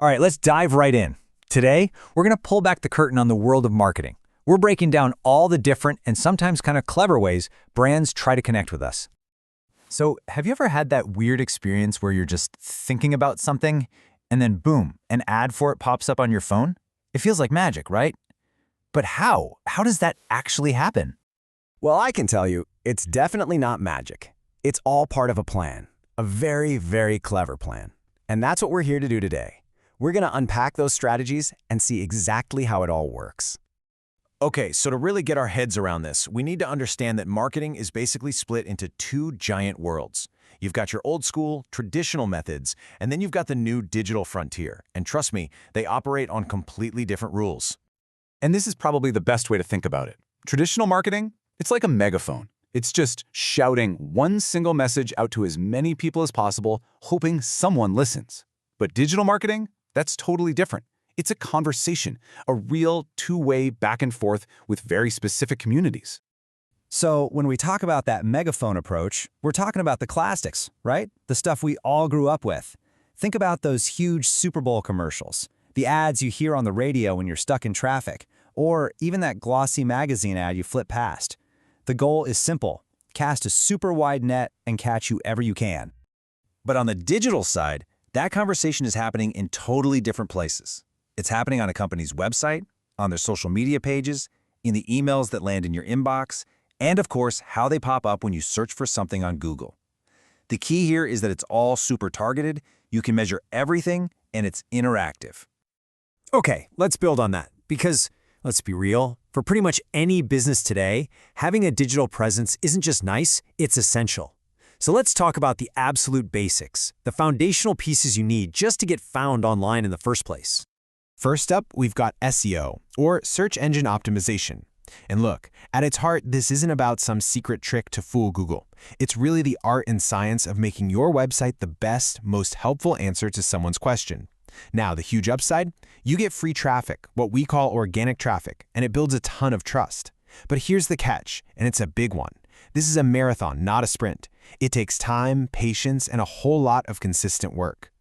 All right, let's dive right in. Today, we're going to pull back the curtain on the world of marketing. We're breaking down all the different and sometimes kind of clever ways brands try to connect with us. So, have you ever had that weird experience where you're just thinking about something and then boom, an ad for it pops up on your phone? It feels like magic, right? But how? How does that actually happen? Well, I can tell you, it's definitely not magic. It's all part of a plan, a very, very clever plan. And that's what we're here to do today. We're going to unpack those strategies and see exactly how it all works. Okay, so to really get our heads around this, we need to understand that marketing is basically split into two giant worlds. You've got your old school, traditional methods, and then you've got the new digital frontier. And trust me, they operate on completely different rules. And this is probably the best way to think about it. Traditional marketing, it's like a megaphone. It's just shouting one single message out to as many people as possible, hoping someone listens. But digital marketing, that's totally different. It's a conversation, a real two-way back and forth with very specific communities. So, when we talk about that megaphone approach, we're talking about the classics, right? The stuff we all grew up with. Think about those huge Super Bowl commercials, the ads you hear on the radio when you're stuck in traffic, or even that glossy magazine ad you flip past. The goal is simple: cast a super wide net and catch whoever you can. But on the digital side, that conversation is happening in totally different places. It's happening on a company's website, on their social media pages, in the emails that land in your inbox, and of course, how they pop up when you search for something on Google. The key here is that it's all super targeted, you can measure everything, and it's interactive. Okay, let's build on that because, let's be real, for pretty much any business today, having a digital presence isn't just nice, it's essential. So let's talk about the absolute basics, the foundational pieces you need just to get found online in the first place. First up, we've got SEO, or search engine optimization. And look, at its heart, this isn't about some secret trick to fool Google. It's really the art and science of making your website the best, most helpful answer to someone's question. Now, the huge upside? You get free traffic, what we call organic traffic, and it builds a ton of trust. But here's the catch, and it's a big one. This is a marathon, not a sprint. It takes time, patience, and a whole lot of consistent work.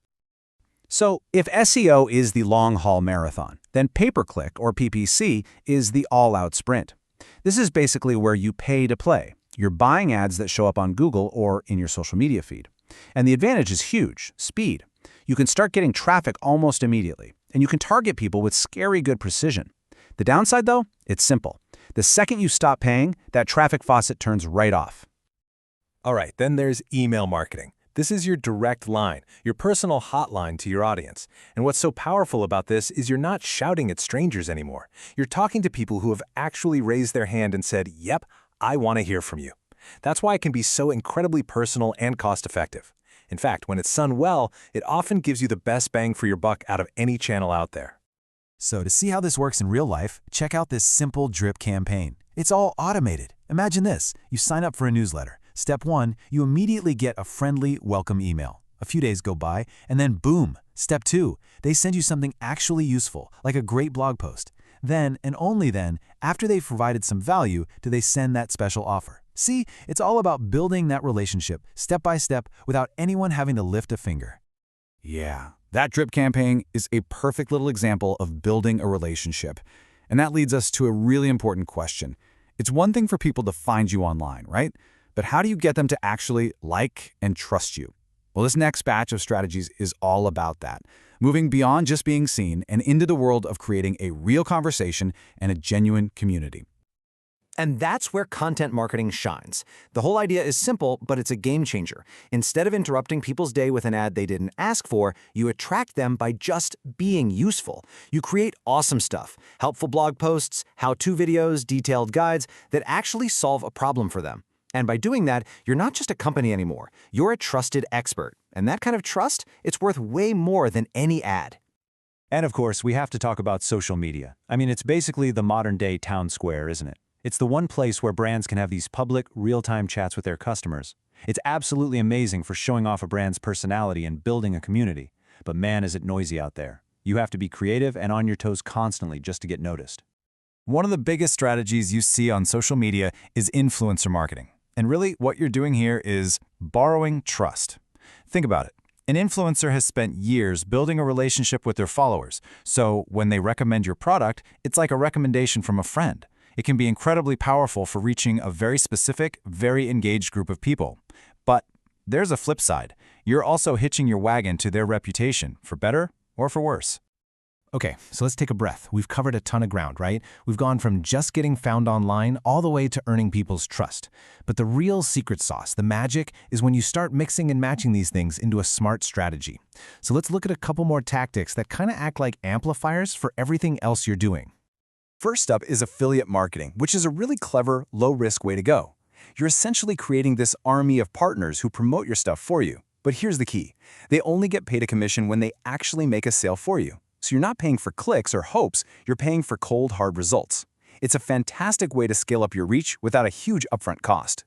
So, if SEO is the long-haul marathon, then pay-per-click, or PPC, is the all-out sprint. This is basically where you pay to play. You're buying ads that show up on Google or in your social media feed. And the advantage is huge: speed. You can start getting traffic almost immediately, and you can target people with scary good precision. The downside, though? It's simple. The second you stop paying, that traffic faucet turns right off. All right, then there's email marketing. This is your direct line, your personal hotline to your audience. And what's so powerful about this is you're not shouting at strangers anymore. You're talking to people who have actually raised their hand and said, "Yep, I want to hear from you." That's why it can be so incredibly personal and cost-effective. In fact, when it's done well, it often gives you the best bang for your buck out of any channel out there. So to see how this works in real life, check out this simple drip campaign. It's all automated. Imagine this: you sign up for a newsletter. Step 1, you immediately get a friendly welcome email. A few days go by, and then boom! Step 2, they send you something actually useful, like a great blog post. Then, and only then, after they've provided some value, do they send that special offer. See, it's all about building that relationship, step by step, without anyone having to lift a finger. Yeah, that drip campaign is a perfect little example of building a relationship. And that leads us to a really important question. It's one thing for people to find you online, right? But how do you get them to actually like and trust you? Well, this next batch of strategies is all about that, moving beyond just being seen and into the world of creating a real conversation and a genuine community. And that's where content marketing shines. The whole idea is simple, but it's a game changer. Instead of interrupting people's day with an ad they didn't ask for, you attract them by just being useful. You create awesome stuff, helpful blog posts, how-to videos, detailed guides that actually solve a problem for them. And by doing that, you're not just a company anymore. You're a trusted expert. And that kind of trust, it's worth way more than any ad. And of course, we have to talk about social media. I mean, it's basically the modern-day town square, isn't it? It's the one place where brands can have these public, real-time chats with their customers. It's absolutely amazing for showing off a brand's personality and building a community. But man, is it noisy out there. You have to be creative and on your toes constantly just to get noticed. One of the biggest strategies you see on social media is influencer marketing. And really, what you're doing here is borrowing trust. Think about it. An influencer has spent years building a relationship with their followers, so when they recommend your product, it's like a recommendation from a friend. It can be incredibly powerful for reaching a very specific, very engaged group of people. But there's a flip side. You're also hitching your wagon to their reputation, for better or for worse. Okay, so let's take a breath. We've covered a ton of ground, right? We've gone from just getting found online all the way to earning people's trust. But the real secret sauce, the magic, is when you start mixing and matching these things into a smart strategy. So let's look at a couple more tactics that kind of act like amplifiers for everything else you're doing. First up is affiliate marketing, which is a really clever, low-risk way to go. You're essentially creating this army of partners who promote your stuff for you. But here's the key. They only get paid a commission when they actually make a sale for you. So you're not paying for clicks or hopes, you're paying for cold, hard results. It's a fantastic way to scale up your reach without a huge upfront cost.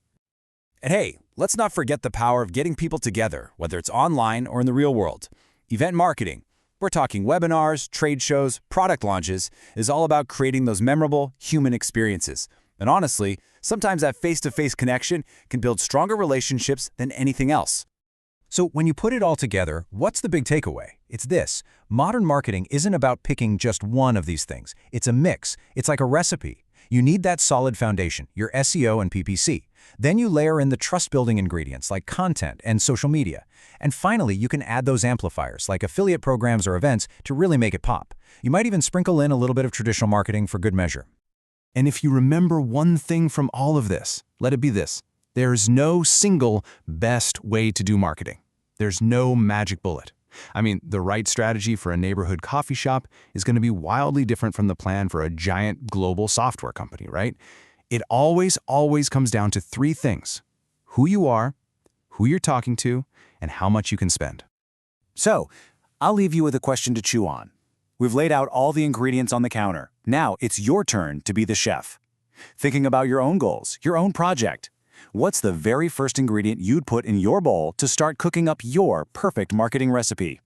And hey, let's not forget the power of getting people together, whether it's online or in the real world. Event marketing, we're talking webinars, trade shows, product launches, is all about creating those memorable human experiences. And honestly, sometimes that face-to-face connection can build stronger relationships than anything else. So when you put it all together, what's the big takeaway? It's this. Modern marketing isn't about picking just one of these things. It's a mix. It's like a recipe. You need that solid foundation, your SEO and PPC. Then you layer in the trust-building ingredients like content and social media. And finally, you can add those amplifiers like affiliate programs or events to really make it pop. You might even sprinkle in a little bit of traditional marketing for good measure. And if you remember one thing from all of this, let it be this. There's no single best way to do marketing. There's no magic bullet. I mean, the right strategy for a neighborhood coffee shop is going to be wildly different from the plan for a giant global software company, right? It always comes down to three things: who you are, who you're talking to, and how much you can spend. So, I'll leave you with a question to chew on. We've laid out all the ingredients on the counter. Now it's your turn to be the chef. Thinking about your own goals, your own project. What's the very first ingredient you'd put in your bowl to start cooking up your perfect marketing recipe?